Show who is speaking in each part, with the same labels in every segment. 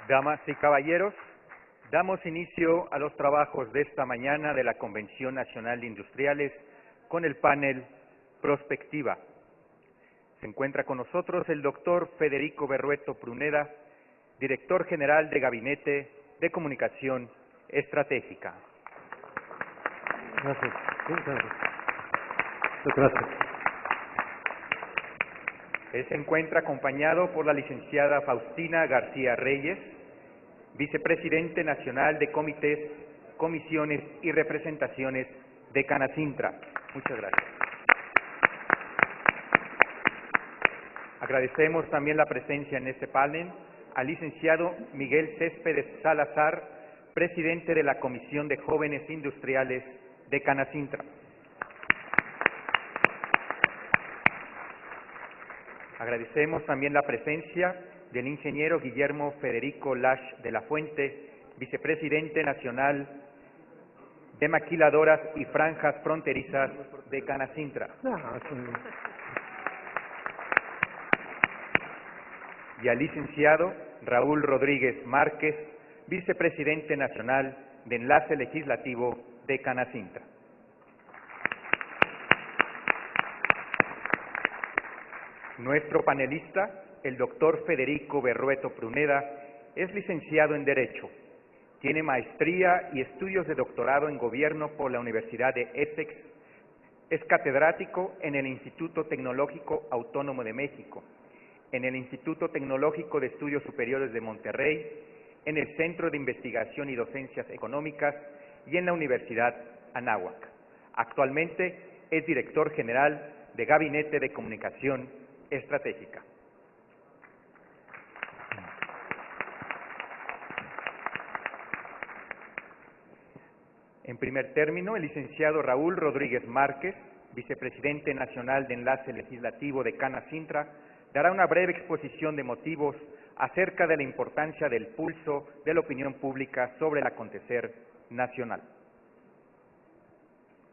Speaker 1: Damas y caballeros, damos inicio a los trabajos de esta mañana de la Convención Nacional de Industriales con el panel Prospectiva. Se encuentra con nosotros el doctor Federico Berrueto Pruneda, director general de Gabinete de Comunicación Estratégica.
Speaker 2: Gracias. Gracias.
Speaker 1: Él se encuentra acompañado por la licenciada Faustina García Reyes, vicepresidente nacional de comités, comisiones y representaciones de Canacintra. Muchas gracias. Agradecemos también la presencia en este panel al licenciado Miguel Céspedes Salazar, presidente de la Comisión de Jóvenes Industriales de Canacintra. Agradecemos también la presencia del ingeniero Guillermo Federico Lash de la Fuente, vicepresidente nacional de Maquiladoras y Franjas Fronterizas de Canacintra. Y al licenciado Raúl Rodríguez Márquez, vicepresidente nacional de Enlace Legislativo de Canacintra. Nuestro panelista, el doctor Federico Berrueto Pruneda, es licenciado en Derecho. Tiene maestría y estudios de doctorado en Gobierno por la Universidad de Essex. Es catedrático en el Instituto Tecnológico Autónomo de México, en el Instituto Tecnológico de Estudios Superiores de Monterrey, en el Centro de Investigación y Docencias Económicas y en la Universidad Anáhuac. Actualmente es director general de Gabinete de Comunicación Estratégica. En primer término, el licenciado Raúl Rodríguez Márquez, vicepresidente nacional de Enlace Legislativo de Canacintra, dará una breve exposición de motivos acerca de la importancia del pulso de la opinión pública sobre el acontecer nacional.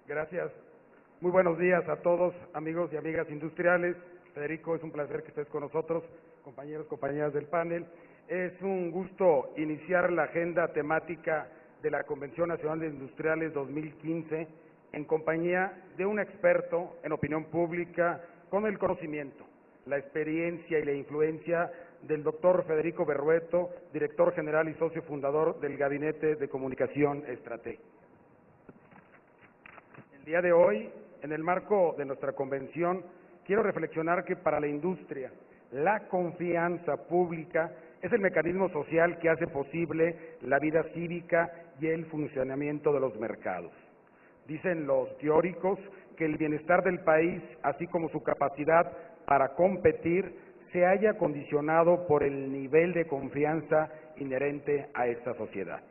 Speaker 3: Gracias. Muy buenos días a todos, amigos y amigas industriales. Federico, es un placer que estés con nosotros, compañeros, compañeras del panel. Es un gusto iniciar la agenda temática de la Convención Nacional de Industriales 2015 en compañía de un experto en opinión pública con el conocimiento, la experiencia y la influencia del doctor Federico Berrueto, director general y socio fundador del Gabinete de Comunicación Estratégica. El día de hoy, en el marco de nuestra convención, quiero reflexionar que para la industria, la confianza pública es el mecanismo social que hace posible la vida cívica y el funcionamiento de los mercados. Dicen los teóricos que el bienestar del país, así como su capacidad para competir, se halla condicionado por el nivel de confianza inherente a esta sociedad.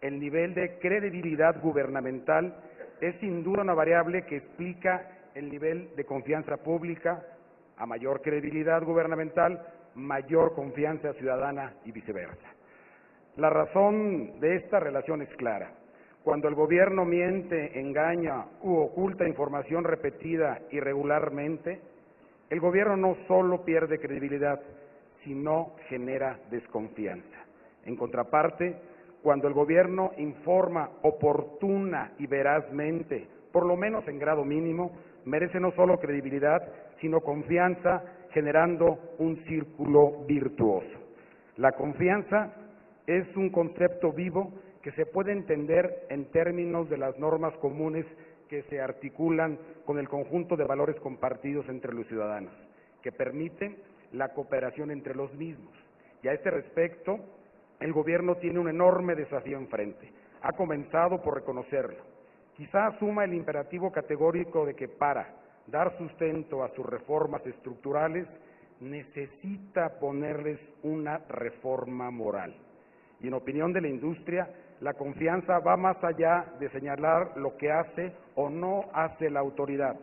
Speaker 3: El nivel de credibilidad gubernamental es sin duda una variable que explica el nivel de confianza pública. A mayor credibilidad gubernamental, mayor confianza ciudadana y viceversa. La razón de esta relación es clara. Cuando el gobierno miente, engaña u oculta información repetida irregularmente, el gobierno no solo pierde credibilidad, sino genera desconfianza. En contraparte, cuando el gobierno informa oportuna y verazmente, por lo menos en grado mínimo, merece no solo credibilidad, sino confianza, generando un círculo virtuoso. La confianza es un concepto vivo que se puede entender en términos de las normas comunes que se articulan con el conjunto de valores compartidos entre los ciudadanos, que permiten la cooperación entre los mismos. Y a este respecto, el gobierno tiene un enorme desafío enfrente. Ha comenzado por reconocerlo. Quizá asuma el imperativo categórico de que para dar sustento a sus reformas estructurales necesita ponerles una reforma moral. Y en opinión de la industria, la confianza va más allá de señalar lo que hace o no hace la autoridad.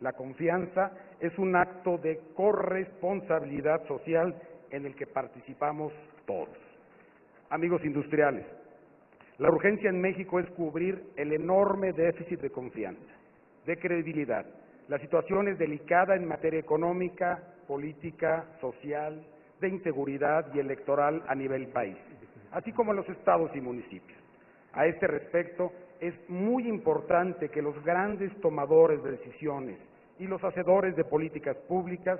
Speaker 3: La confianza es un acto de corresponsabilidad social en el que participamos todos. Amigos industriales, la urgencia en México es cubrir el enorme déficit de confianza, de credibilidad. La situación es delicada en materia económica, política, social, de inseguridad y electoral a nivel país. así como en los estados y municipios. A este respecto, es muy importante que los grandes tomadores de decisiones y los hacedores de políticas públicas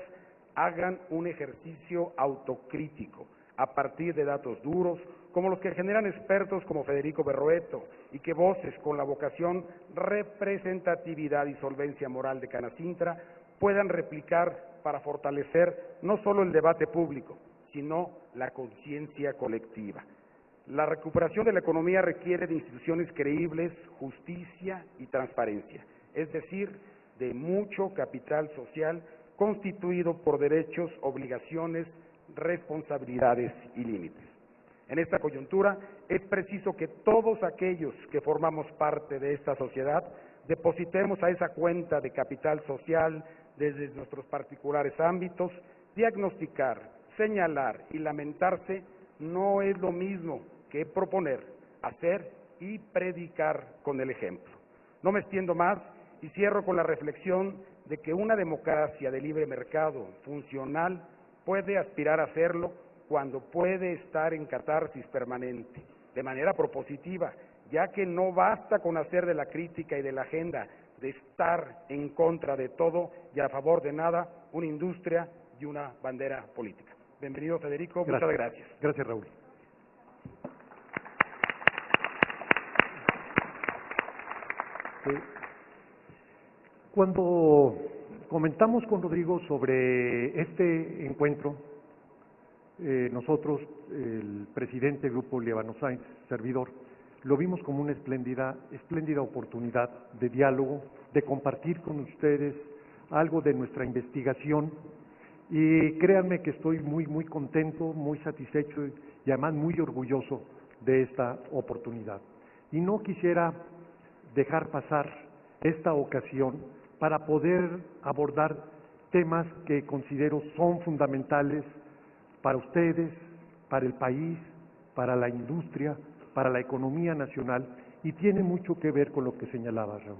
Speaker 3: hagan un ejercicio autocrítico a partir de datos duros, como los que generan expertos como Federico Berrueto, y que voces con la vocación, representatividad y solvencia moral de Canacintra puedan replicar para fortalecer no solo el debate público, sino la conciencia colectiva. La recuperación de la economía requiere de instituciones creíbles, justicia y transparencia, es decir, de mucho capital social constituido por derechos, obligaciones, responsabilidades y límites. En esta coyuntura es preciso que todos aquellos que formamos parte de esta sociedad depositemos a esa cuenta de capital social desde nuestros particulares ámbitos. Diagnosticar, señalar y lamentarse no es lo mismo que proponer, hacer y predicar con el ejemplo. No me extiendo más y cierro con la reflexión de que una democracia de libre mercado funcional puede aspirar a hacerlo cuando puede estar en catarsis permanente, de manera propositiva, ya que no basta con hacer de la crítica y de la agenda, de estar en contra de todo y a favor de nada, una industria y una bandera política. Bienvenido, Federico. Muchas gracias.
Speaker 2: Gracias, Raúl. Cuando comentamos con Rodrigo sobre este encuentro, nosotros, el presidente del Grupo Líbano Sáenz, servidor, lo vimos como una espléndida oportunidad de diálogo, de compartir con ustedes algo de nuestra investigación, y créanme que estoy muy contento, muy satisfecho y además muy orgulloso de esta oportunidad. Y no quisiera dejar pasar esta ocasión para poder abordar temas que considero son fundamentales para ustedes, para el país, para la industria, para la economía nacional, y tiene mucho que ver con lo que señalaba Raúl,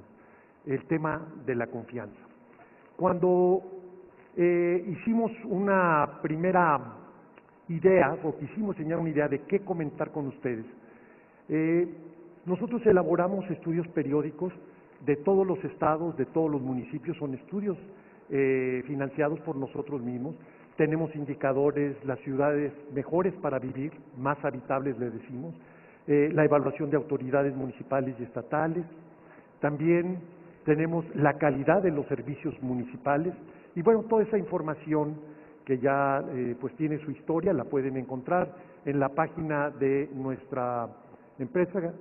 Speaker 2: el tema de la confianza. Cuando hicimos una primera idea, o quisimos señalar una idea de qué comentar con ustedes, nosotros elaboramos estudios periódicos de todos los estados, de todos los municipios, son estudios financiados por nosotros mismos. Tenemos indicadores, las ciudades mejores para vivir, más habitables le decimos, la evaluación de autoridades municipales y estatales, también tenemos la calidad de los servicios municipales, y bueno, toda esa información que ya pues tiene su historia, la pueden encontrar en la página de nuestra empresa,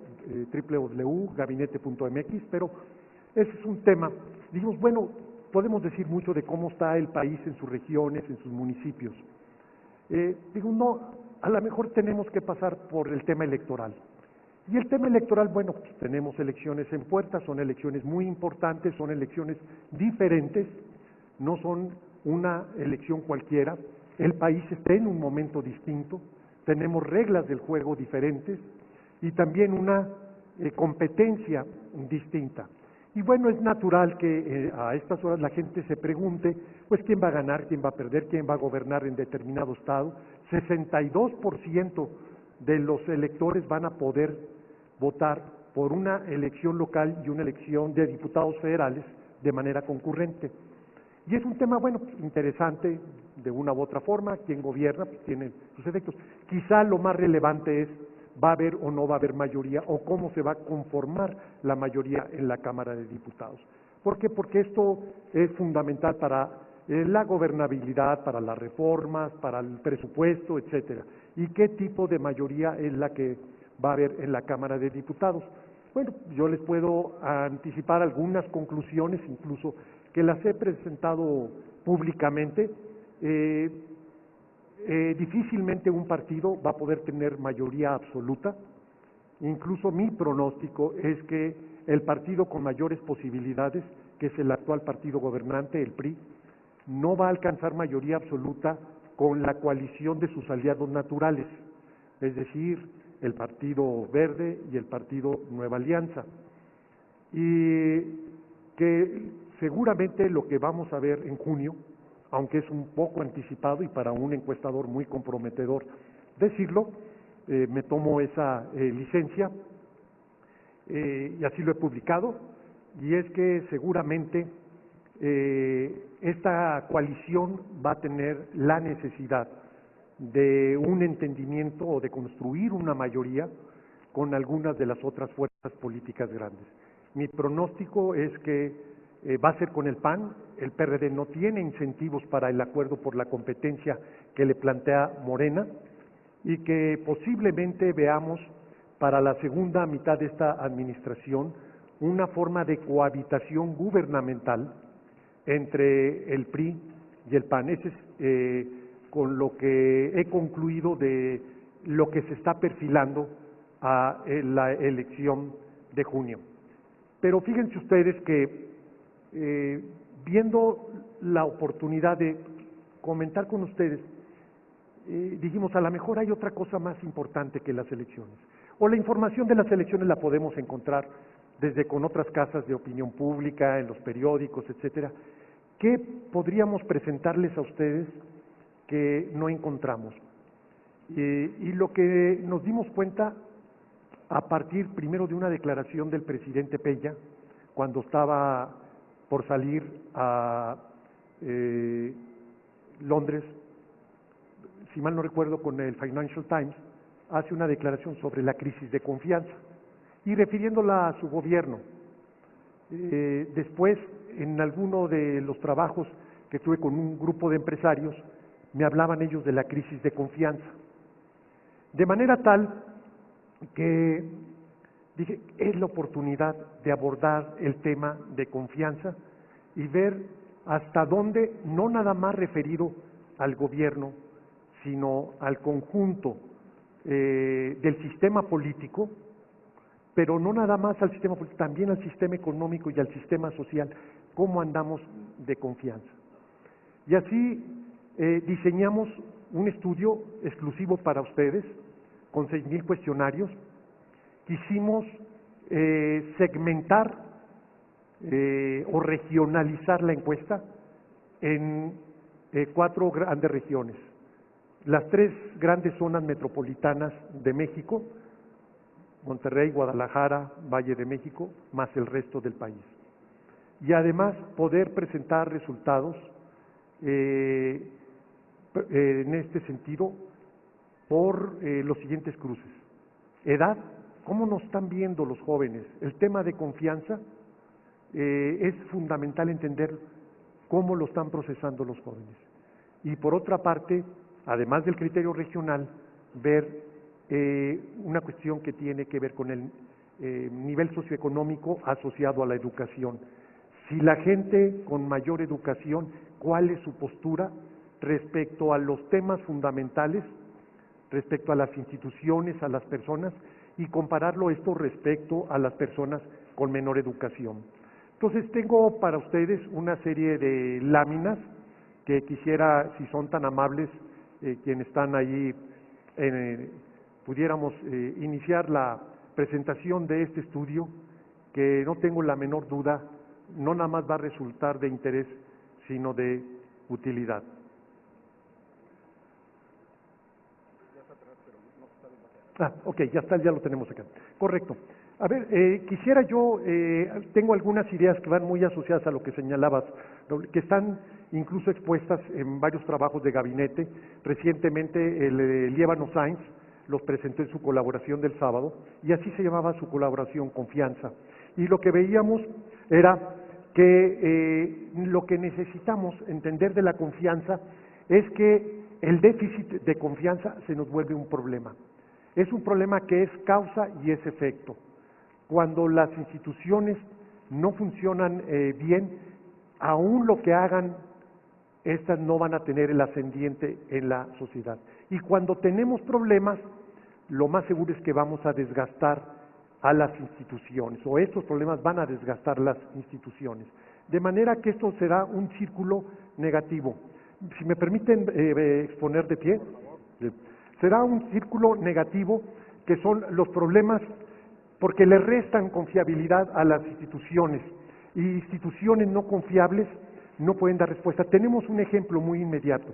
Speaker 2: www.gabinete.mx, pero ese es un tema. Dijimos, bueno, podemos decir mucho de cómo está el país en sus regiones, en sus municipios. No, a lo mejor tenemos que pasar por el tema electoral. Y el tema electoral, bueno, pues tenemos elecciones en puerta, son elecciones muy importantes, son elecciones diferentes, no son una elección cualquiera. El país está en un momento distinto, tenemos reglas del juego diferentes y también una competencia distinta. Y bueno, es natural que a estas horas la gente se pregunte, pues, ¿quién va a ganar, quién va a perder, quién va a gobernar en determinado estado? 62% de los electores van a poder votar por una elección local y una elección de diputados federales de manera concurrente. Y es un tema, bueno, pues, interesante de una u otra forma. Quien gobierna pues tiene sus efectos. Quizá lo más relevante es, ¿va a haber o no va a haber mayoría, o cómo se va a conformar la mayoría en la Cámara de Diputados? ¿Por qué? Porque esto es fundamental para la gobernabilidad, para las reformas, para el presupuesto, etcétera. ¿Y qué tipo de mayoría es la que va a haber en la Cámara de Diputados? Bueno, yo les puedo anticipar algunas conclusiones, incluso que las he presentado públicamente. Difícilmente un partido va a poder tener mayoría absoluta. Incluso mi pronóstico es que el partido con mayores posibilidades, que es el actual partido gobernante, el PRI, no va a alcanzar mayoría absoluta con la coalición de sus aliados naturales, es decir, el Partido Verde y el Partido Nueva Alianza. Y que seguramente lo que vamos a ver en junio, aunque es un poco anticipado y para un encuestador muy comprometedor decirlo, me tomo esa licencia y así lo he publicado, y es que seguramente esta coalición va a tener la necesidad de un entendimiento o de construir una mayoría con algunas de las otras fuerzas políticas grandes. Mi pronóstico es que va a ser con el PAN. El PRD no tiene incentivos para el acuerdo por la competencia que le plantea Morena, y que posiblemente veamos para la segunda mitad de esta administración una forma de cohabitación gubernamental entre el PRI y el PAN. Ese es con lo que he concluido de lo que se está perfilando a la elección de junio. Pero fíjense ustedes que viendo la oportunidad de comentar con ustedes, dijimos, a lo mejor hay otra cosa más importante que las elecciones. O la información de las elecciones la podemos encontrar desde con otras casas de opinión pública, en los periódicos, etcétera. ¿Qué podríamos presentarles a ustedes que no encontramos? Y lo que nos dimos cuenta a partir primero de una declaración del presidente Peña, cuando estaba por salir a Londres, si mal no recuerdo, con el Financial Times, hace una declaración sobre la crisis de confianza y refiriéndola a su gobierno. Después, en alguno de los trabajos que tuve con un grupo de empresarios, me hablaban ellos de la crisis de confianza. De manera tal que dije, es la oportunidad de abordar el tema de confianza y ver hasta dónde, no nada más referido al gobierno, sino al conjunto del sistema político, pero no nada más al sistema político, también al sistema económico y al sistema social, cómo andamos de confianza. Y así diseñamos un estudio exclusivo para ustedes, con 6,000 cuestionarios. Quisimos segmentar o regionalizar la encuesta en 4 grandes regiones. Las 3 grandes zonas metropolitanas de México, Monterrey, Guadalajara, Valle de México, más el resto del país. Y además poder presentar resultados en este sentido por los siguientes cruces. Edad, ¿cómo nos están viendo los jóvenes? El tema de confianza es fundamental entender cómo lo están procesando los jóvenes. Y por otra parte, además del criterio regional, ver una cuestión que tiene que ver con el nivel socioeconómico asociado a la educación. Si la gente con mayor educación, ¿cuál es su postura respecto a los temas fundamentales, respecto a las instituciones, a las personas, y compararlo esto respecto a las personas con menor educación? Entonces tengo para ustedes una serie de láminas que quisiera, si son tan amables, quienes están allí, pudiéramos iniciar la presentación de este estudio, que no tengo la menor duda, no nada más va a resultar de interés, sino de utilidad. Ok, ya está, ya lo tenemos acá. Correcto. A ver, quisiera yo, tengo algunas ideas que van muy asociadas a lo que señalabas, que están incluso expuestas en varios trabajos de gabinete. Recientemente el Líbano Sainz los presentó en su colaboración del sábado, y así se llamaba su colaboración, Confianza. Y lo que veíamos era que lo que necesitamos entender de la confianza es que el déficit de confianza se nos vuelve un problema. Es un problema que es causa y es efecto. Cuando las instituciones no funcionan bien, aún lo que hagan, estas no van a tener el ascendiente en la sociedad. Y cuando tenemos problemas, lo más seguro es que vamos a desgastar a las instituciones, o estos problemas van a desgastar las instituciones. De manera que esto será un círculo negativo. Si me permiten exponer de pie, será un círculo negativo que son los problemas porque le restan confiabilidad a las instituciones, y instituciones no confiables no pueden dar respuesta. Tenemos un ejemplo muy inmediato,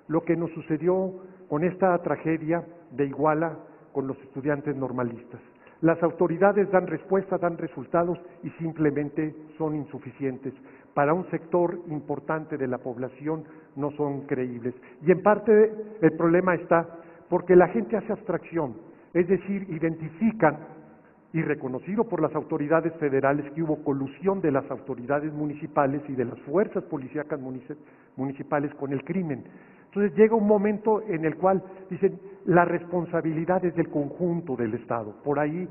Speaker 2: lo que nos sucedió con esta tragedia de Iguala con los estudiantes normalistas. Las autoridades dan respuesta, dan resultados y simplemente son insuficientes. Para un sector importante de la población no son creíbles. Y en parte el problema está porque la gente hace abstracción, es decir, identifican, y reconocido por las autoridades federales, que hubo colusión de las autoridades municipales y de las fuerzas policíacas municipales con el crimen. Entonces llega un momento en el cual dicen, la responsabilidad es del conjunto del Estado. Por ahí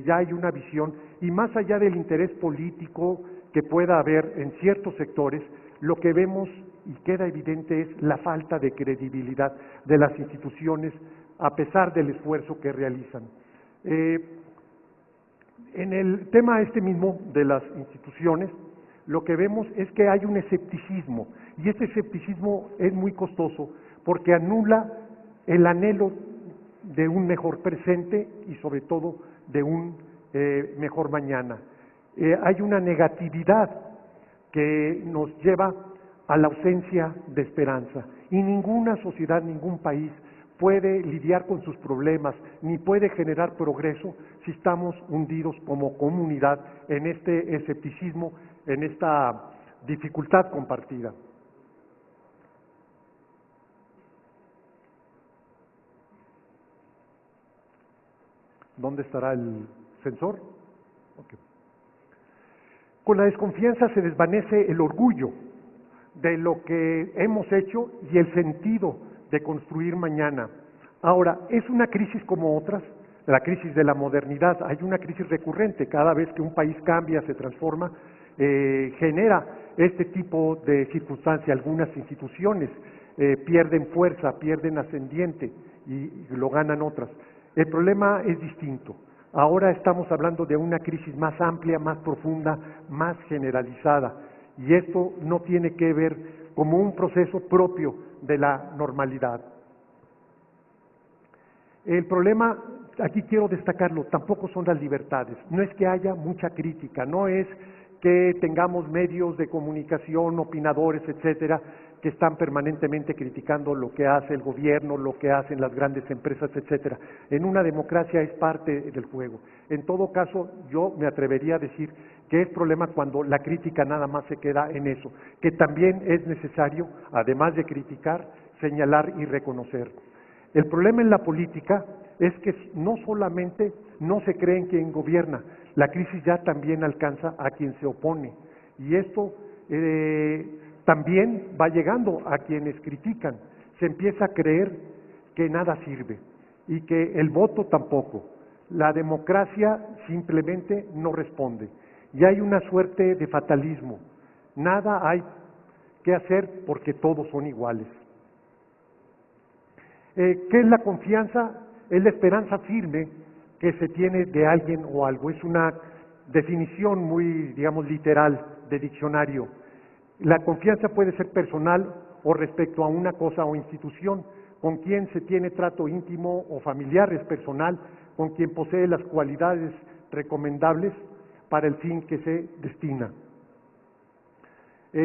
Speaker 2: ya hay una visión, y más allá del interés político que pueda haber en ciertos sectores, lo que vemos y queda evidente es la falta de credibilidad de las instituciones a pesar del esfuerzo que realizan. En el tema este mismo de las instituciones, lo que vemos es que hay un escepticismo, y este escepticismo es muy costoso porque anula el anhelo de un mejor presente y sobre todo de un mejor mañana. Hay una negatividad que nos lleva a la ausencia de esperanza, y ninguna sociedad, ningún país puede lidiar con sus problemas, ni puede generar progreso si estamos hundidos como comunidad en este escepticismo, en esta dificultad compartida. ¿Dónde estará el sensor? Okay. Con la desconfianza se desvanece el orgullo de lo que hemos hecho y el sentido de construir mañana. Ahora, es una crisis como otras, la crisis de la modernidad. Hay una crisis recurrente, cada vez que un país cambia, se transforma, genera este tipo de circunstancia. Algunas instituciones pierden fuerza, pierden ascendiente y lo ganan otras. El problema es distinto. Ahora estamos hablando de una crisis más amplia, más profunda, más generalizada, y esto no tiene que ver como un proceso propio de la normalidad. El problema, aquí quiero destacarlo, tampoco son las libertades. No es que haya mucha crítica, no es que tengamos medios de comunicación, opinadores, etcétera, que están permanentemente criticando lo que hace el gobierno, lo que hacen las grandes empresas, etcétera. En una democracia es parte del juego. En todo caso, yo me atrevería a decir que es problema cuando la crítica nada más se queda en eso, que también es necesario, además de criticar, señalar y reconocer. El problema en la política es que no solamente no se cree en quien gobierna, la crisis ya también alcanza a quien se opone, y esto también va llegando a quienes critican. Se empieza a creer que nada sirve y que el voto tampoco. La democracia simplemente no responde y hay una suerte de fatalismo. Nada hay que hacer porque todos son iguales. ¿Qué es la confianza? Es la esperanza firme que se tiene de alguien o algo. Es una definición muy, digamos, literal de diccionario. La confianza puede ser personal o respecto a una cosa o institución. Con quien se tiene trato íntimo o familiar es personal, con quien posee las cualidades recomendables para el fin que se destina.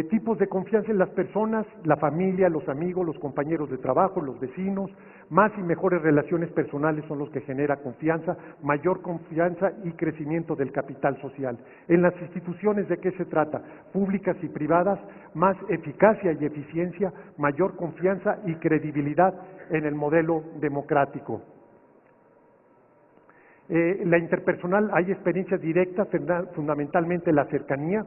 Speaker 2: Tipos de confianza en las personas: la familia, los amigos, los compañeros de trabajo, los vecinos. Más y mejores relaciones personales son los que genera confianza, mayor confianza y crecimiento del capital social. En las instituciones, ¿de qué se trata? Públicas y privadas, más eficacia y eficiencia, mayor confianza y credibilidad en el modelo democrático. La interpersonal, hay experiencias directas, fundamentalmente la cercanía.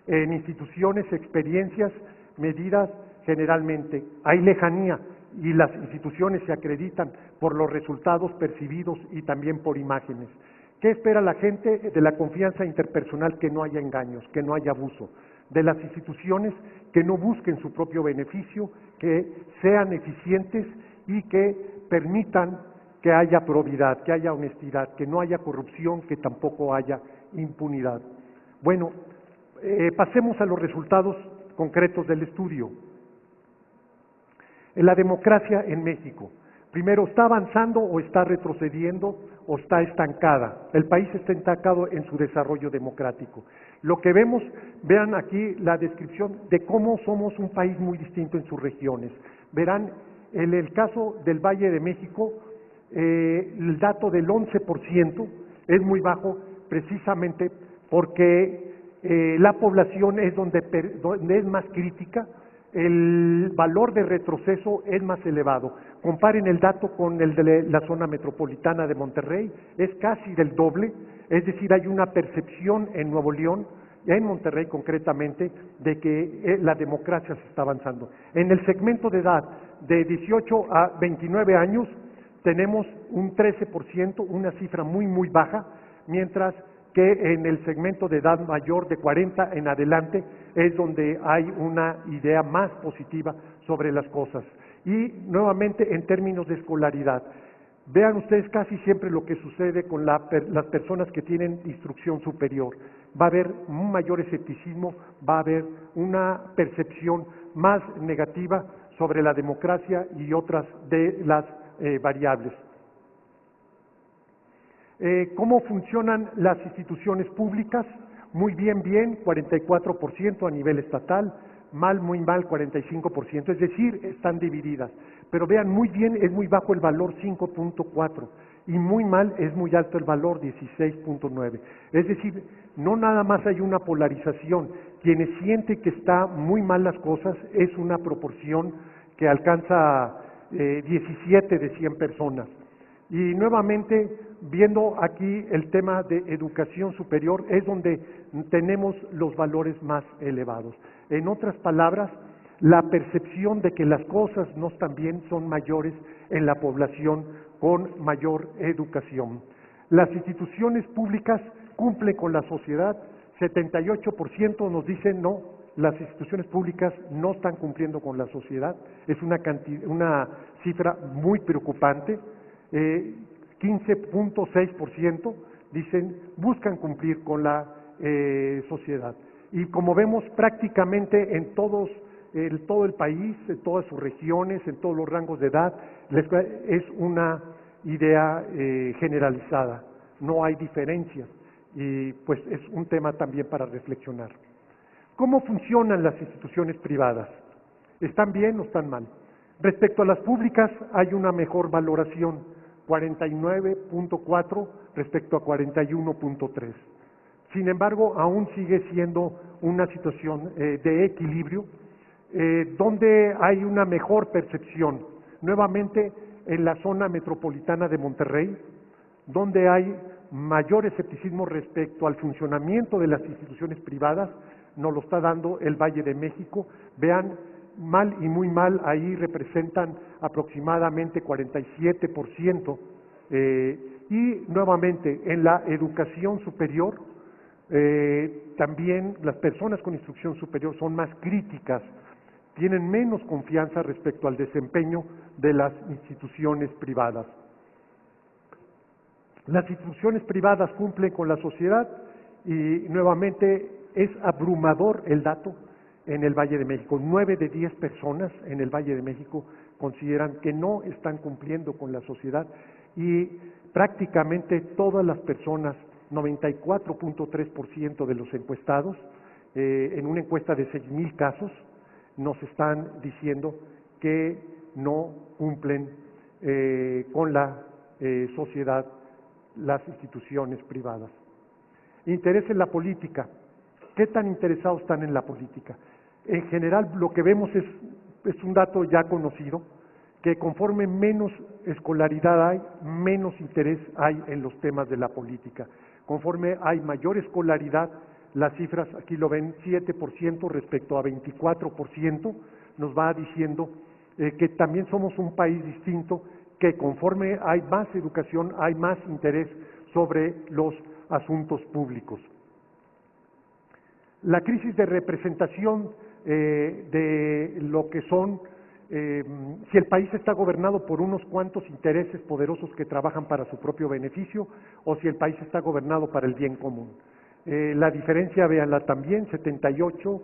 Speaker 2: En instituciones, experiencias medidas generalmente. Hay lejanía y las instituciones se acreditan por los resultados percibidos y también por imágenes. ¿Qué espera la gente de la confianza interpersonal? Que no haya engaños, que no haya abuso. De las instituciones, que no busquen su propio beneficio, que sean eficientes y que permitan que haya probidad, que haya honestidad, que no haya corrupción, que tampoco haya impunidad. Bueno, pasemos a los resultados concretos del estudio. La democracia en México. Primero, ¿está avanzando o está retrocediendo o está estancada? El país está estancado en su desarrollo democrático. Lo que vemos, vean aquí la descripción de cómo somos un país muy distinto en sus regiones. Verán, en el caso del Valle de México, el dato del 11% es muy bajo precisamente porque la población es donde es más crítica, el valor de retroceso es más elevado. Comparen el dato con el de la zona metropolitana de Monterrey, es casi del doble, es decir, hay una percepción en Nuevo León, en Monterrey concretamente, de que la democracia se está avanzando. En el segmento de edad de 18 a 29 años tenemos un 13%, una cifra muy baja, mientras que en el segmento de edad mayor de 40 en adelante es donde hay una idea más positiva sobre las cosas. Y nuevamente en términos de escolaridad, vean ustedes casi siempre lo que sucede con las personas que tienen instrucción superior. Va a haber un mayor escepticismo, va a haber una percepción más negativa sobre la democracia y otras de las variables. ¿Cómo funcionan las instituciones públicas? Muy bien, 44% a nivel estatal, muy mal, 45%, es decir, están divididas. Pero vean, muy bien es muy bajo el valor 5.4 y muy mal es muy alto el valor 16.9. Es decir, no nada más hay una polarización, quienes sienten que está muy mal las cosas es una proporción que alcanza 17 de 100 personas. Y nuevamente, viendo aquí el tema de educación superior, es donde tenemos los valores más elevados. En otras palabras, la percepción de que las cosas no están bien son mayores en la población con mayor educación. Las instituciones públicas cumplen con la sociedad, 78% nos dicen no, las instituciones públicas no están cumpliendo con la sociedad, es una cifra muy preocupante. 15.6% dicen buscan cumplir con la sociedad. Y como vemos prácticamente en todo el país, en todas sus regiones, en todos los rangos de edad, es una idea generalizada, no hay diferencias y pues es un tema también para reflexionar. ¿Cómo funcionan las instituciones privadas? ¿Están bien o están mal? Respecto a las públicas hay una mejor valoración, 49.4 respecto a 41.3. Sin embargo, aún sigue siendo una situación de equilibrio, donde hay una mejor percepción, nuevamente en la zona metropolitana de Monterrey, donde hay mayor escepticismo respecto al funcionamiento de las instituciones privadas, nos lo está dando el Valle de México. Vean, mal y muy mal, ahí representan aproximadamente 47%, y nuevamente en la educación superior, también las personas con instrucción superior son más críticas, tienen menos confianza respecto al desempeño de las instituciones privadas. Las instituciones privadas cumplen con la sociedad y nuevamente es abrumador el dato en el Valle de México. 9 de 10 personas en el Valle de México consideran que no están cumpliendo con la sociedad y prácticamente todas las personas, 94.3% de los encuestados, en una encuesta de 6,000 casos, nos están diciendo que no cumplen con la sociedad las instituciones privadas. Interés en la política. ¿Qué tan interesados están en la política? En general, lo que vemos es un dato ya conocido, que conforme menos escolaridad hay, menos interés hay en los temas de la política. Conforme hay mayor escolaridad, las cifras, aquí lo ven, 7% respecto a 24%, nos va diciendo que también somos un país distinto, que conforme hay más educación, hay más interés sobre los asuntos públicos. La crisis de representación de lo que son, si el país está gobernado por unos cuantos intereses poderosos que trabajan para su propio beneficio, o si el país está gobernado para el bien común. La diferencia, véanla también, 78,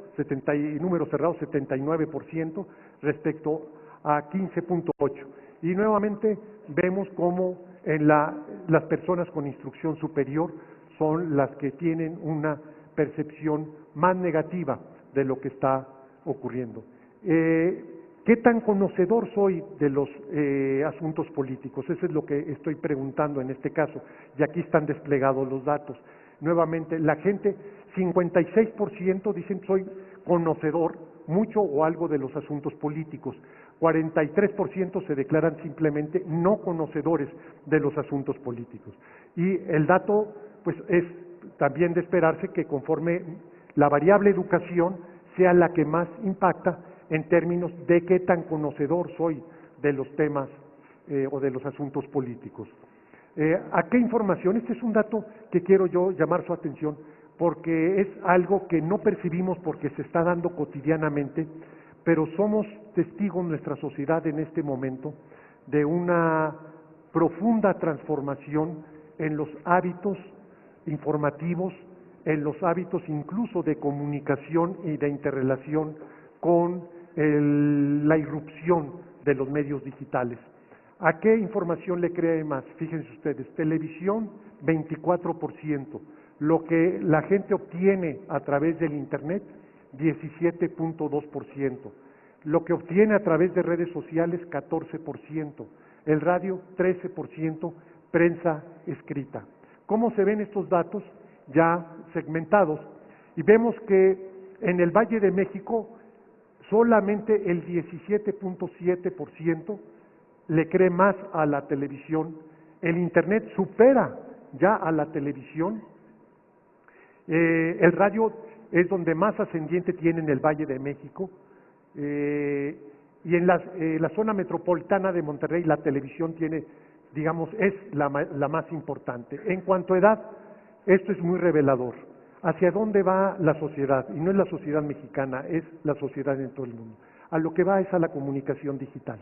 Speaker 2: números cerrados, 79% respecto a 15.8. Y nuevamente vemos cómo en las personas con instrucción superior son las que tienen una percepción más negativa de lo que está ocurriendo. ¿Qué tan conocedor soy de los asuntos políticos? Eso es lo que estoy preguntando en este caso, y aquí están desplegados los datos. Nuevamente, la gente, 56% dicen soy conocedor, mucho o algo de los asuntos políticos. 43% se declaran simplemente no conocedores de los asuntos políticos. Y el dato, pues, es también de esperarse que conforme la variable educación sea la que más impacta en términos de qué tan conocedor soy de los temas o de los asuntos políticos. ¿A qué información? Este es un dato que quiero yo llamar su atención porque es algo que no percibimos porque se está dando cotidianamente, pero somos testigos en nuestra sociedad en este momento de una profunda transformación en los hábitos informativos, en los hábitos incluso de comunicación y de interrelación con la irrupción de los medios digitales. ¿A qué información le cree más? Fíjense ustedes, televisión 24%, lo que la gente obtiene a través del Internet 17.2%, lo que obtiene a través de redes sociales 14%, el radio 13%, prensa escrita. ¿Cómo se ven estos datos ya segmentados? Y vemos que en el Valle de México solamente el 17.7% le cree más a la televisión, el Internet supera ya a la televisión, el radio es donde más ascendiente tiene en el Valle de México, y en la zona metropolitana de Monterrey la televisión tiene, digamos, es la más importante. En cuanto a edad, esto es muy revelador. ¿Hacia dónde va la sociedad? Y no es la sociedad mexicana, es la sociedad en todo el mundo. A lo que va es a la comunicación digital.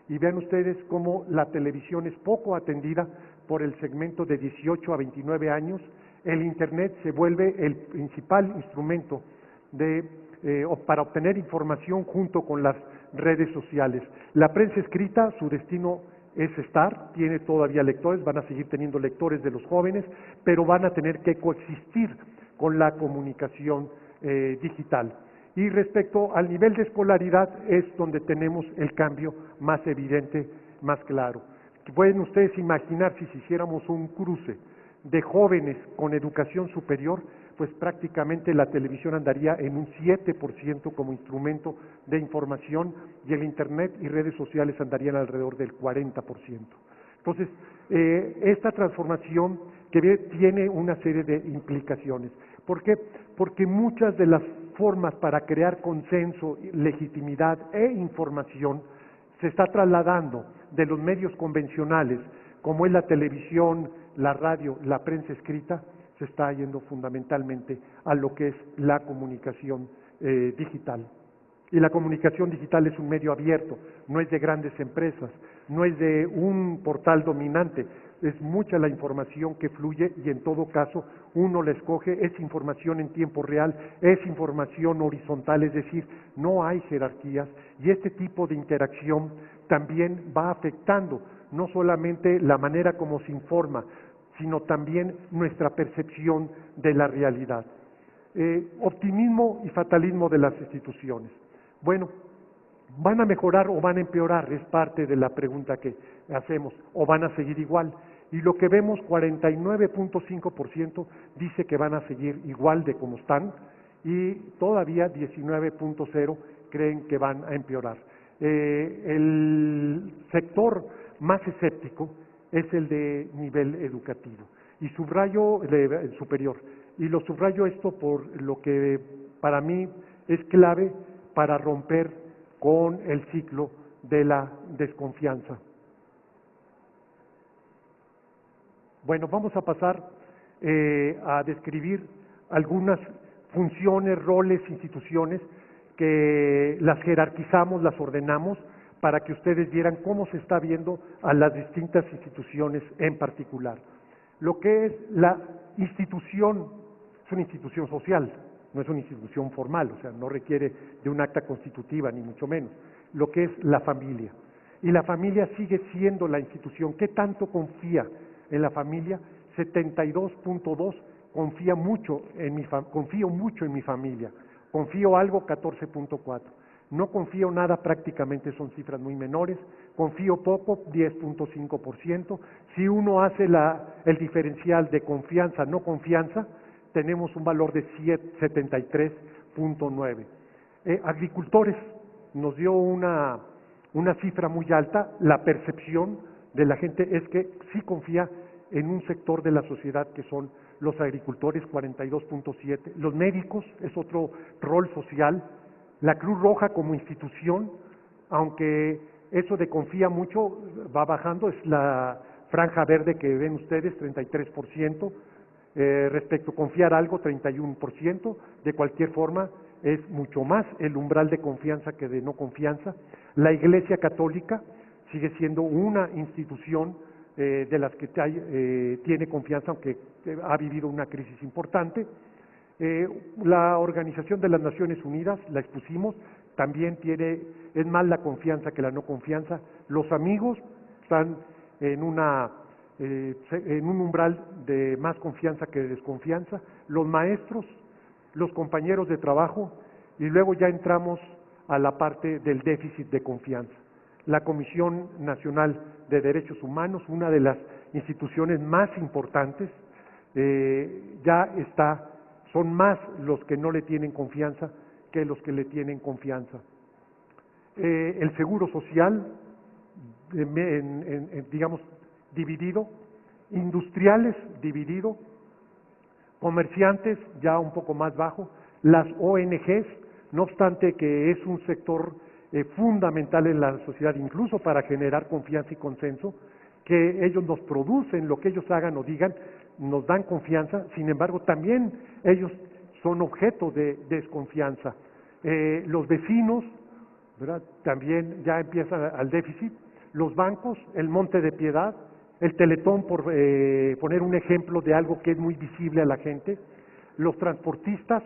Speaker 2: Y vean ustedes cómo la televisión es poco atendida por el segmento de 18 a 29 años. El Internet se vuelve el principal instrumento para obtener información junto con las redes sociales. La prensa escrita, su destino es tiene todavía lectores, van a seguir teniendo lectores de los jóvenes, pero van a tener que coexistir con la comunicación digital. Y respecto al nivel de escolaridad es donde tenemos el cambio más evidente, más claro. Pueden ustedes imaginar si hiciéramos un cruce de jóvenes con educación superior, pues prácticamente la televisión andaría en un 7% como instrumento de información y el Internet y redes sociales andarían alrededor del 40%. Entonces, esta transformación que tiene una serie de implicaciones. ¿Por qué? Porque muchas de las formas para crear consenso, legitimidad e información se está trasladando de los medios convencionales, como es la televisión, la radio, la prensa escrita, se está yendo fundamentalmente a lo que es la comunicación digital. Y la comunicación digital es un medio abierto, no es de grandes empresas, no es de un portal dominante, es mucha la información que fluye y en todo caso uno la escoge, es información en tiempo real, es información horizontal, es decir, no hay jerarquías y este tipo de interacción también va afectando no solamente la manera como se informa, sino también nuestra percepción de la realidad. Optimismo y fatalismo de las instituciones. Bueno, ¿van a mejorar o van a empeorar? Es parte de la pregunta que hacemos. ¿O van a seguir igual? Y lo que vemos, 49.5% dice que van a seguir igual de como están y todavía 19.0% creen que van a empeorar. El sector más escéptico es el de nivel educativo y subrayo el superior. Y lo subrayo esto por lo que para mí es clave para romper con el ciclo de la desconfianza. Bueno, vamos a pasar a describir algunas funciones, roles, instituciones que las jerarquizamos, las ordenamos, para que ustedes vieran cómo se está viendo a las distintas instituciones en particular. Lo que es la institución, es una institución social, no es una institución formal, o sea, no requiere de un acta constitutiva, ni mucho menos. Lo que es la familia. Y la familia sigue siendo la institución. ¿Qué tanto confía en la familia? 72.2 confío mucho en mi familia. Confío algo, 14.4. No confío nada, prácticamente son cifras muy menores. Confío poco, 10.5%. Si uno hace el diferencial de confianza, no confianza, tenemos un valor de 73.9. Agricultores nos dio una cifra muy alta. La percepción de la gente es que sí confía en un sector de la sociedad que son los agricultores, 42.7. Los médicos es otro rol social. La Cruz Roja como institución, aunque eso de confía mucho va bajando, es la franja verde que ven ustedes, 33%. Respecto a confiar algo, 31%. De cualquier forma, es mucho más el umbral de confianza que de no confianza. La Iglesia Católica sigue siendo una institución de las que tiene confianza, aunque ha vivido una crisis importante. La Organización de las Naciones Unidas, la expusimos, también es más la confianza que la no confianza. Los amigos están en un umbral de más confianza que de desconfianza. Los maestros, los compañeros de trabajo, y luego ya entramos a la parte del déficit de confianza. La Comisión Nacional de Derechos Humanos, una de las instituciones más importantes, son más los que no le tienen confianza que los que le tienen confianza. El Seguro Social, digamos, dividido, industriales dividido, comerciantes ya un poco más bajo, las ONGs, no obstante que es un sector fundamental en la sociedad, incluso para generar confianza y consenso, que ellos nos producen, lo que ellos hagan o digan, nos dan confianza. Sin embargo, también ellos son objeto de desconfianza. Los vecinos, ¿verdad?, también ya empiezan al déficit. Los bancos, el Monte de Piedad, el Teletón, por poner un ejemplo de algo que es muy visible a la gente. Los transportistas,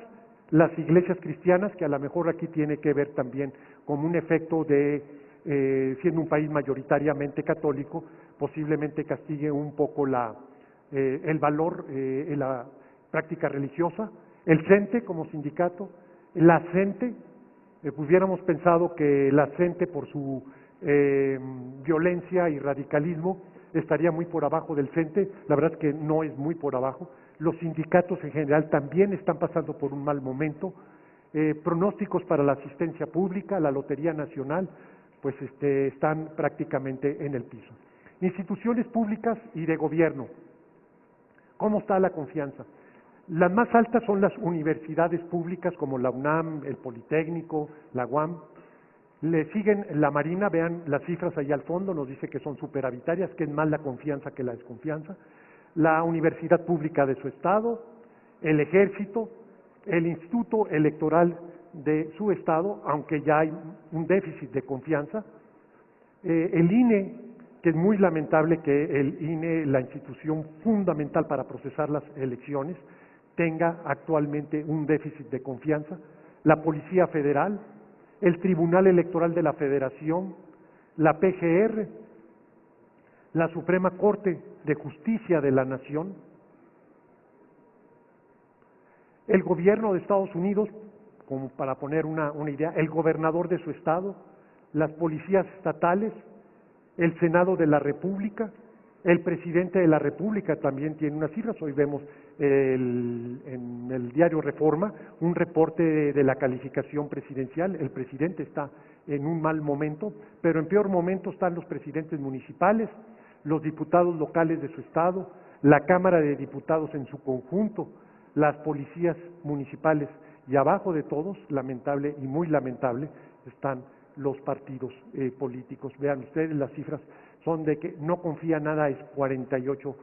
Speaker 2: las iglesias cristianas, que a lo mejor aquí tiene que ver también como un efecto de, siendo un país mayoritariamente católico, posiblemente castigue un poco el valor en la práctica religiosa. El CENTE como sindicato, la CENTE, hubiéramos pensado que la CENTE por su violencia y radicalismo estaría muy por abajo del CENTE, la verdad es que no es muy por abajo. Los sindicatos en general también están pasando por un mal momento. Pronósticos para la asistencia pública, la Lotería Nacional, pues están prácticamente en el piso. Instituciones públicas y de gobierno, ¿cómo está la confianza? Las más altas son las universidades públicas como la UNAM, el Politécnico, la UAM. Le siguen la Marina, vean las cifras allá al fondo, nos dice que son superavitarias, que es más la confianza que la desconfianza. La Universidad Pública de su estado, el Ejército, el Instituto Electoral de su estado, aunque ya hay un déficit de confianza. El INE, que es muy lamentable que el INE, la institución fundamental para procesar las elecciones, tenga actualmente un déficit de confianza. La Policía Federal, el Tribunal Electoral de la Federación, la PGR, la Suprema Corte de Justicia de la Nación, el gobierno de Estados Unidos, como para poner una idea, el gobernador de su estado, las policías estatales, el Senado de la República, el presidente de la República también tiene unas cifras. Hoy vemos en el diario Reforma un reporte de la calificación presidencial. El presidente está en un mal momento, pero en peor momento están los presidentes municipales, los diputados locales de su estado, la Cámara de Diputados en su conjunto, las policías municipales, y abajo de todos, lamentable y muy lamentable, están los partidos políticos. Vean ustedes, las cifras son de que no confía nada, es 48%.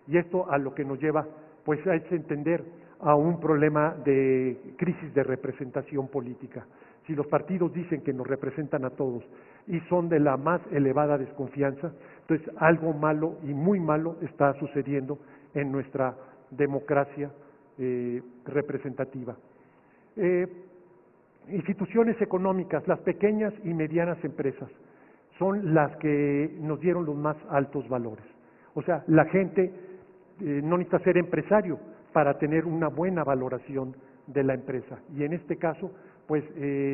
Speaker 2: Y esto a lo que nos lleva, pues, a entender a un problema de crisis de representación política. Si los partidos dicen que nos representan a todos y son de la más elevada desconfianza, entonces algo malo y muy malo está sucediendo en nuestra democracia representativa. Instituciones económicas, las pequeñas y medianas empresas, son las que nos dieron los más altos valores. O sea, la gente no necesita ser empresario para tener una buena valoración de la empresa. Y en este caso, pues pues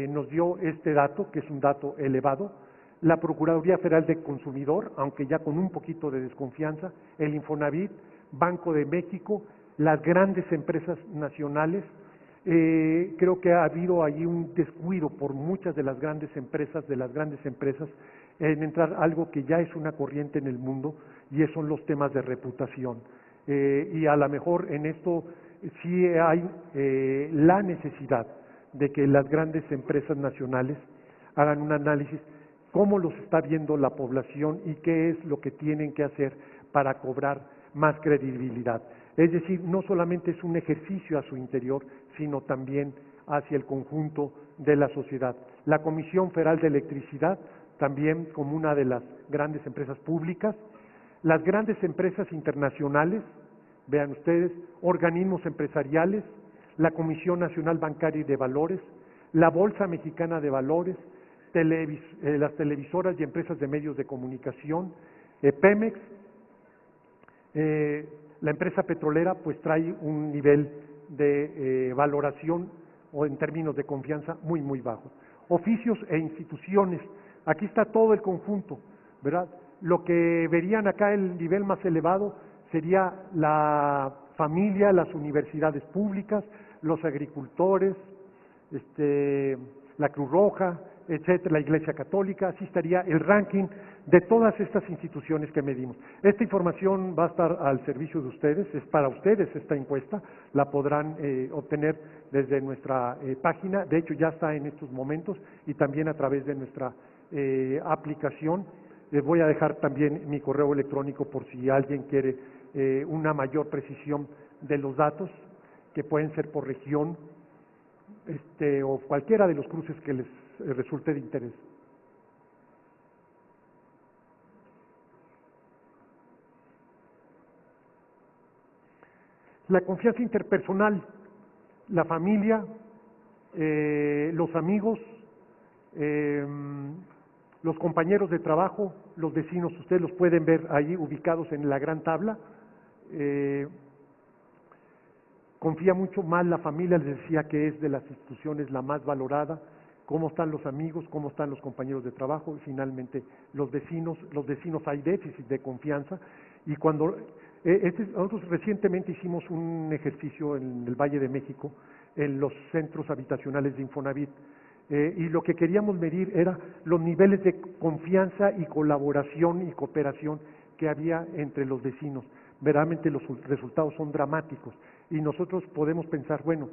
Speaker 2: nos dio este dato, que es un dato elevado. La Procuraduría Federal del Consumidor, aunque ya con un poquito de desconfianza, el Infonavit, Banco de México, las grandes empresas nacionales. Creo que ha habido ahí un descuido por muchas de las grandes empresas, en entrar algo que ya es una corriente en el mundo, y son los temas de reputación. Y a lo mejor en esto sí hay la necesidad de que las grandes empresas nacionales hagan un análisis cómo los está viendo la población y qué es lo que tienen que hacer para cobrar más credibilidad. Es decir, no solamente es un ejercicio a su interior, sino también hacia el conjunto de la sociedad. La Comisión Federal de Electricidad, también como una de las grandes empresas públicas, las grandes empresas internacionales, vean ustedes, organismos empresariales, la Comisión Nacional Bancaria y de Valores, la Bolsa Mexicana de Valores, las televisoras y empresas de medios de comunicación, Pemex, la empresa petrolera pues trae un nivel de valoración o en términos de confianza muy, muy bajo. Oficios e instituciones, aquí está todo el conjunto, ¿verdad? Lo que verían acá el nivel más elevado sería la familia, las universidades públicas, los agricultores, la Cruz Roja, etcétera, la Iglesia Católica. Así estaría el ranking de todas estas instituciones que medimos. Esta información va a estar al servicio de ustedes, es para ustedes esta encuesta, la podrán obtener desde nuestra página, de hecho ya está en estos momentos, y también a través de nuestra aplicación. Les voy a dejar también mi correo electrónico por si alguien quiere una mayor precisión de los datos, que pueden ser por región, o cualquiera de los cruces que les resulte de interés. La confianza interpersonal, la familia, los amigos, los compañeros de trabajo, los vecinos, ustedes los pueden ver ahí ubicados en la gran tabla. Confía mucho más la familia, les decía que es de las instituciones la más valorada. Cómo están los amigos, cómo están los compañeros de trabajo, y finalmente los vecinos hay déficit de confianza. Y cuando nosotros recientemente hicimos un ejercicio en el Valle de México, en los centros habitacionales de Infonavit, y lo que queríamos medir era los niveles de confianza y colaboración y cooperación que había entre los vecinos. Verdaderamente los resultados son dramáticos, y nosotros podemos pensar, bueno,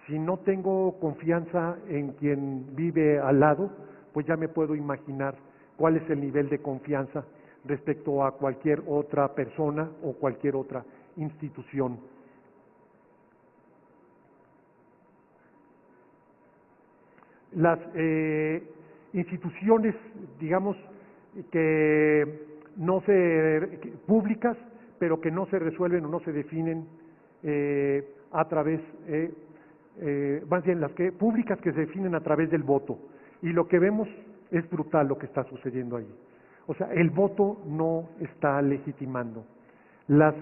Speaker 2: si no tengo confianza en quien vive al lado, pues ya me puedo imaginar cuál es el nivel de confianza respecto a cualquier otra persona o cualquier otra institución. Las instituciones, digamos, públicas, pero que no se resuelven o no se definen a través, más bien las públicas que se definen a través del voto. Y lo que vemos es brutal lo que está sucediendo ahí. O sea, el voto no está legitimando. Las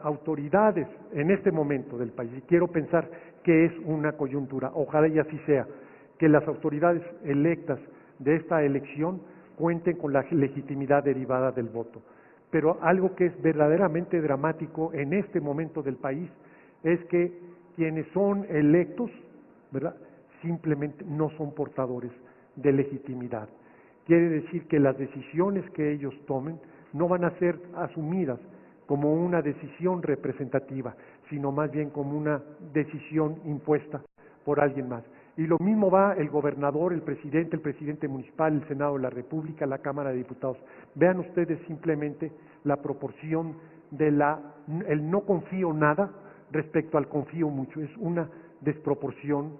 Speaker 2: autoridades en este momento del país, y quiero pensar que es una coyuntura, ojalá y así sea, que las autoridades electas de esta elección cuenten con la legitimidad derivada del voto. Pero algo que es verdaderamente dramático en este momento del país es que quienes son electos, ¿verdad?, simplemente no son portadores de legitimidad. Quiere decir que las decisiones que ellos tomen no van a ser asumidas como una decisión representativa, sino más bien como una decisión impuesta por alguien más. Y lo mismo va el gobernador, el presidente municipal, el Senado de la República, la Cámara de Diputados. Vean ustedes simplemente la proporción de el no confío nada respecto al confío mucho. Es una desproporción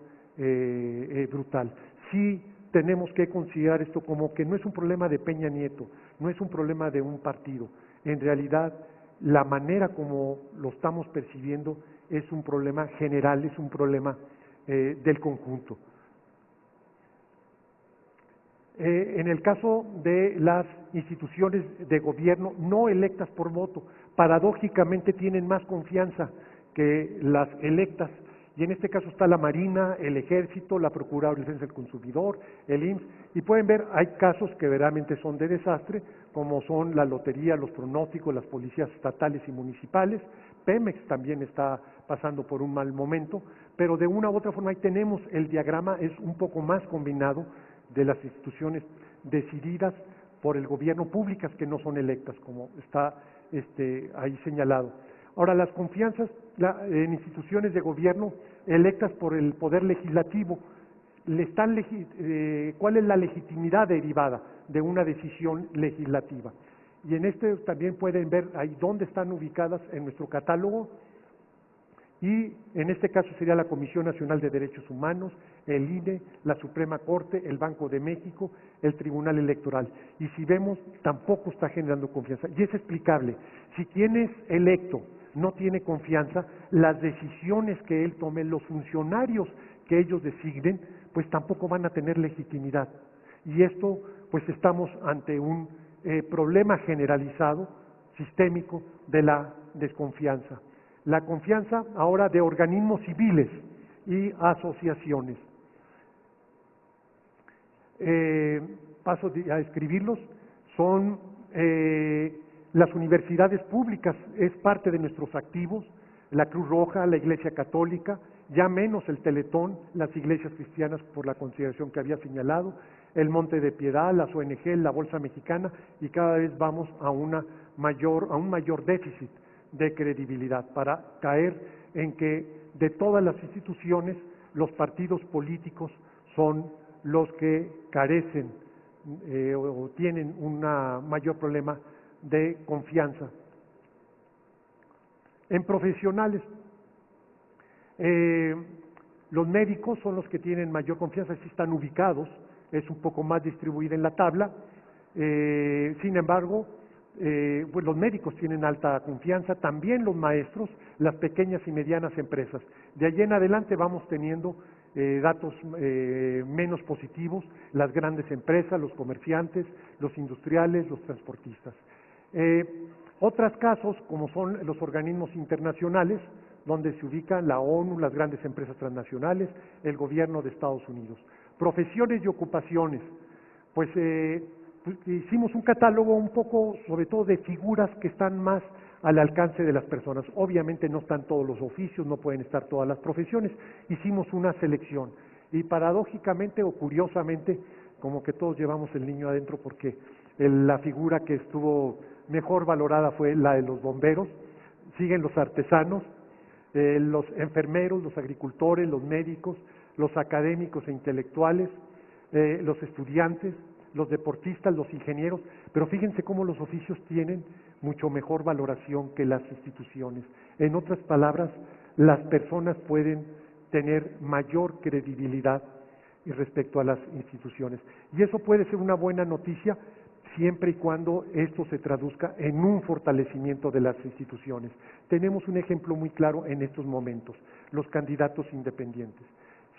Speaker 2: brutal. Sí tenemos que considerar esto como que no es un problema de Peña Nieto, no es un problema de un partido. En realidad, la manera como lo estamos percibiendo es un problema general, es un problema del conjunto. En el caso de las instituciones de gobierno no electas por voto, paradójicamente tienen más confianza que las electas, Y en este caso está la Marina, el Ejército, la Procuraduría de Defensa del Consumidor, el IMSS, y pueden ver, hay casos que verdaderamente son de desastre, como son la lotería, los pronósticos, las policías estatales y municipales. Pemex también está pasando por un mal momento, pero de una u otra forma ahí tenemos el diagrama, es un poco más combinado de las instituciones decididas por el gobierno, públicas que no son electas, como está ahí señalado. Ahora, las confianzas en instituciones de gobierno electas por el Poder Legislativo, ¿cuál es la legitimidad derivada de una decisión legislativa? Y en también pueden ver ahí dónde están ubicadas en nuestro catálogo, y en este caso sería la Comisión Nacional de Derechos Humanos, el INE, la Suprema Corte, el Banco de México, el Tribunal Electoral. Y si vemos, tampoco está generando confianza. Y es explicable. Si quien es electo no tiene confianza, las decisiones que él tome, los funcionarios que ellos designen, pues tampoco van a tener legitimidad. Y esto, pues estamos ante un problema generalizado, sistémico, de la desconfianza. La confianza ahora de organismos civiles y asociaciones. Paso a escribirlos. Son las universidades públicas, es parte de nuestros activos, la Cruz Roja, la Iglesia Católica, ya menos el Teletón, las iglesias cristianas por la consideración que había señalado, el Monte de Piedad, las ONG, la Bolsa Mexicana, y cada vez vamos a un mayor déficit de credibilidad, para caer en que de todas las instituciones los partidos políticos son los que carecen o tienen un mayor problema de confianza. En profesionales, los médicos son los que tienen mayor confianza, si están ubicados, es un poco más distribuida en la tabla, sin embargo, pues los médicos tienen alta confianza, también los maestros, las pequeñas y medianas empresas. De allí en adelante vamos teniendo datos menos positivos, las grandes empresas, los comerciantes, los industriales, los transportistas. Otros casos, como son los organismos internacionales, donde se ubican la ONU, las grandes empresas transnacionales, el gobierno de Estados Unidos. Profesiones y ocupaciones, pues hicimos un catálogo un poco, sobre todo, de figuras que están más al alcance de las personas. Obviamente no están todos los oficios, no pueden estar todas las profesiones, hicimos una selección. Y paradójicamente o curiosamente, como que todos llevamos el niño adentro, porque la figura que estuvo mejor valorada fue la de los bomberos, siguen los artesanos, los enfermeros, los agricultores, los médicos, los académicos e intelectuales, los estudiantes, los deportistas, los ingenieros, pero fíjense cómo los oficios tienen mucho mejor valoración que las instituciones. En otras palabras, las personas pueden tener mayor credibilidad respecto a las instituciones. Y eso puede ser una buena noticia siempre y cuando esto se traduzca en un fortalecimiento de las instituciones. Tenemos un ejemplo muy claro en estos momentos, los candidatos independientes.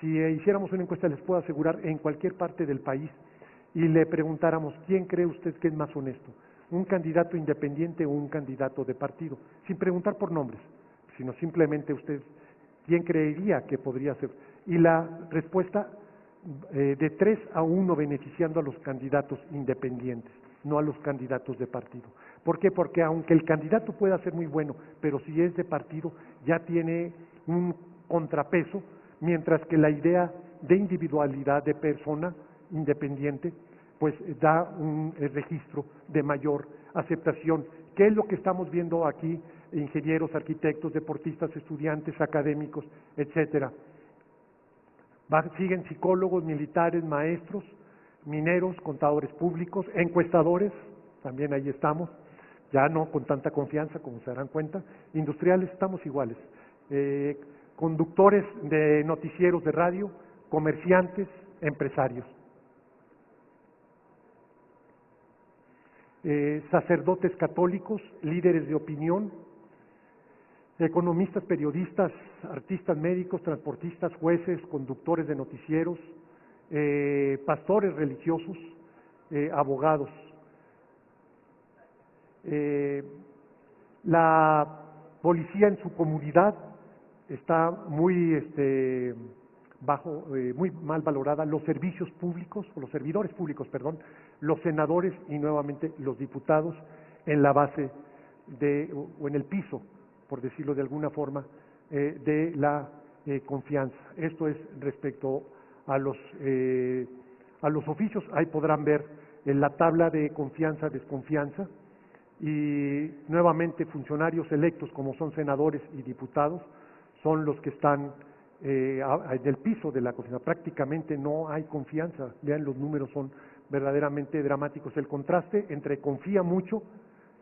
Speaker 2: Si hiciéramos una encuesta, les puedo asegurar, en cualquier parte del país, y le preguntáramos, ¿quién cree usted que es más honesto? ¿Un candidato independiente o un candidato de partido? Sin preguntar por nombres, sino simplemente usted, ¿quién creería que podría ser? Y la respuesta, de 3-1 beneficiando a los candidatos independientes, no a los candidatos de partido. ¿Por qué? Porque aunque el candidato pueda ser muy bueno, pero si es de partido, ya tiene un contrapeso, mientras que la idea de individualidad de persona independiente, pues da un registro de mayor aceptación. ¿Qué es lo que estamos viendo aquí? Ingenieros, arquitectos, deportistas, estudiantes, académicos, etcétera. Siguen psicólogos, militares, maestros, mineros, contadores públicos, encuestadores, también ahí estamos, ya no con tanta confianza como se darán cuenta, industriales estamos iguales, conductores de noticieros de radio, comerciantes, empresarios. Sacerdotes católicos, líderes de opinión, economistas, periodistas, artistas médicos, transportistas, jueces, conductores de noticieros, pastores religiosos, abogados. La policía en su comunidad, está muy muy mal valorada los servicios públicos, o los servidores públicos, perdón, los senadores y nuevamente los diputados en la base o en el piso, por decirlo de alguna forma, de la confianza. Esto es respecto a los oficios. Ahí podrán ver en la tabla de confianza, desconfianza, y nuevamente funcionarios electos como son senadores y diputados son los que están en el piso de la confianza. Prácticamente no hay confianza. Vean, los números son verdaderamente dramáticos. El contraste entre confía mucho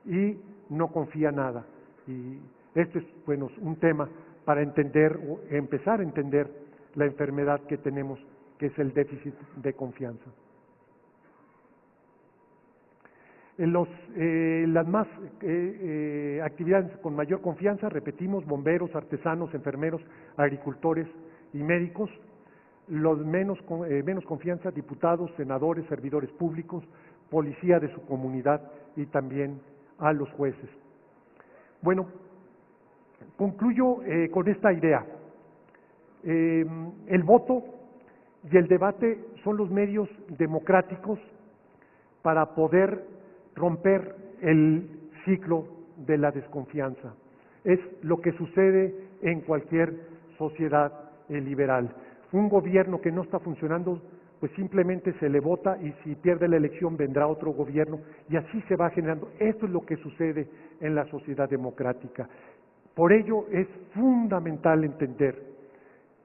Speaker 2: y no confía nada. Y esto es, bueno, un tema para entender o empezar a entender la enfermedad que tenemos, que es el déficit de confianza. En las más actividades con mayor confianza, repetimos, bomberos, artesanos, enfermeros, agricultores y médicos. Los menos confianza, diputados, senadores, servidores públicos, policía de su comunidad y también a los jueces. Bueno, concluyo con esta idea. El voto y el debate son los medios democráticos para poder romper el ciclo de la desconfianza. Es lo que sucede en cualquier sociedad liberal. Un gobierno que no está funcionando, pues simplemente se le vota y si pierde la elección vendrá otro gobierno y así se va generando. Esto es lo que sucede en la sociedad democrática. Por ello es fundamental entender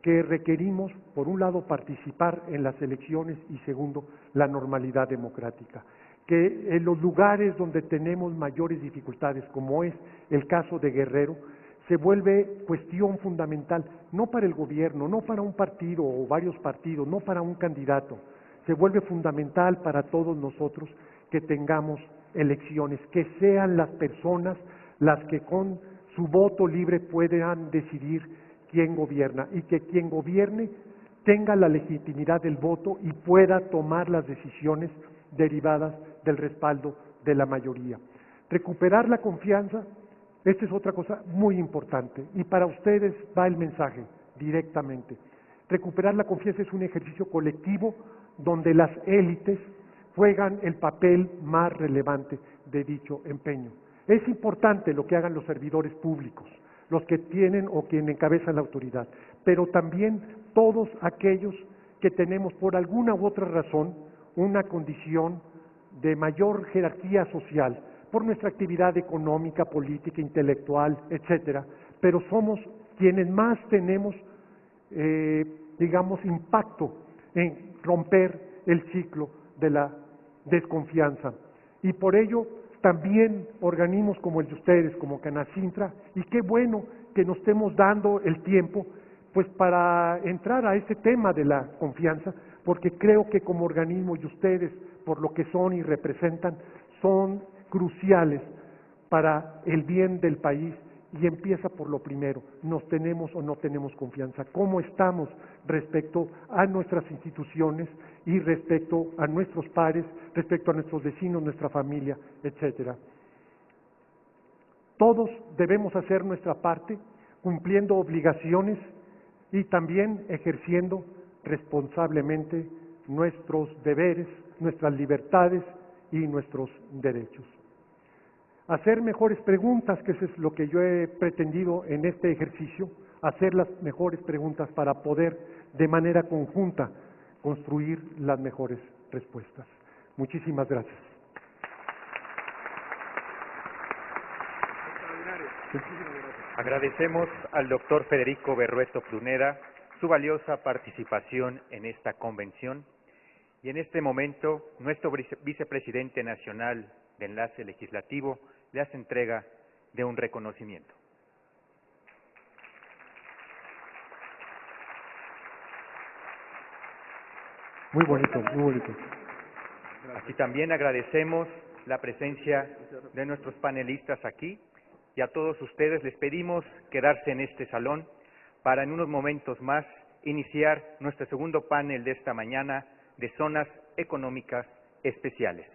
Speaker 2: que requerimos, por un lado, participar en las elecciones y segundo, la normalidad democrática. Que en los lugares donde tenemos mayores dificultades, como es el caso de Guerrero, se vuelve cuestión fundamental, no para el gobierno, no para un partido o varios partidos, no para un candidato, se vuelve fundamental para todos nosotros que tengamos elecciones, que sean las personas las que con su voto libre puedan decidir quién gobierna y que quien gobierne tenga la legitimidad del voto y pueda tomar las decisiones derivadas del respaldo de la mayoría. Recuperar la confianza, esta es otra cosa muy importante y para ustedes va el mensaje directamente. Recuperar la confianza es un ejercicio colectivo donde las élites juegan el papel más relevante de dicho empeño. Es importante lo que hagan los servidores públicos, los que tienen o quien encabezan la autoridad, pero también todos aquellos que tenemos por alguna u otra razón una condición de mayor jerarquía social, por nuestra actividad económica, política, intelectual, etcétera, pero somos quienes más tenemos, digamos, impacto en romper el ciclo de la desconfianza. Y por ello, también organismos como el de ustedes, como Canacintra, y qué bueno que nos estemos dando el tiempo, pues para entrar a este tema de la confianza, porque creo que como organismo y ustedes, por lo que son y representan, son cruciales para el bien del país y empieza por lo primero, ¿nos tenemos o no tenemos confianza? ¿Cómo estamos respecto a nuestras instituciones y respecto a nuestros pares, respecto a nuestros vecinos, nuestra familia, etcétera? Todos debemos hacer nuestra parte, cumpliendo obligaciones y también ejerciendo responsablemente nuestros deberes, nuestras libertades y nuestros derechos. Hacer mejores preguntas, que eso es lo que yo he pretendido en este ejercicio, hacer las mejores preguntas para poder de manera conjunta construir las mejores respuestas. Muchísimas gracias.
Speaker 1: Agradecemos al doctor Federico Berrueto Pruneda su valiosa participación en esta convención y en este momento nuestro vicepresidente nacional de Enlace Legislativo le hace entrega de un reconocimiento.
Speaker 2: Muy bonito, muy bonito.
Speaker 1: Así también agradecemos la presencia de nuestros panelistas aquí y a todos ustedes les pedimos quedarse en este salón para en unos momentos más iniciar nuestro segundo panel de esta mañana de zonas económicas especiales.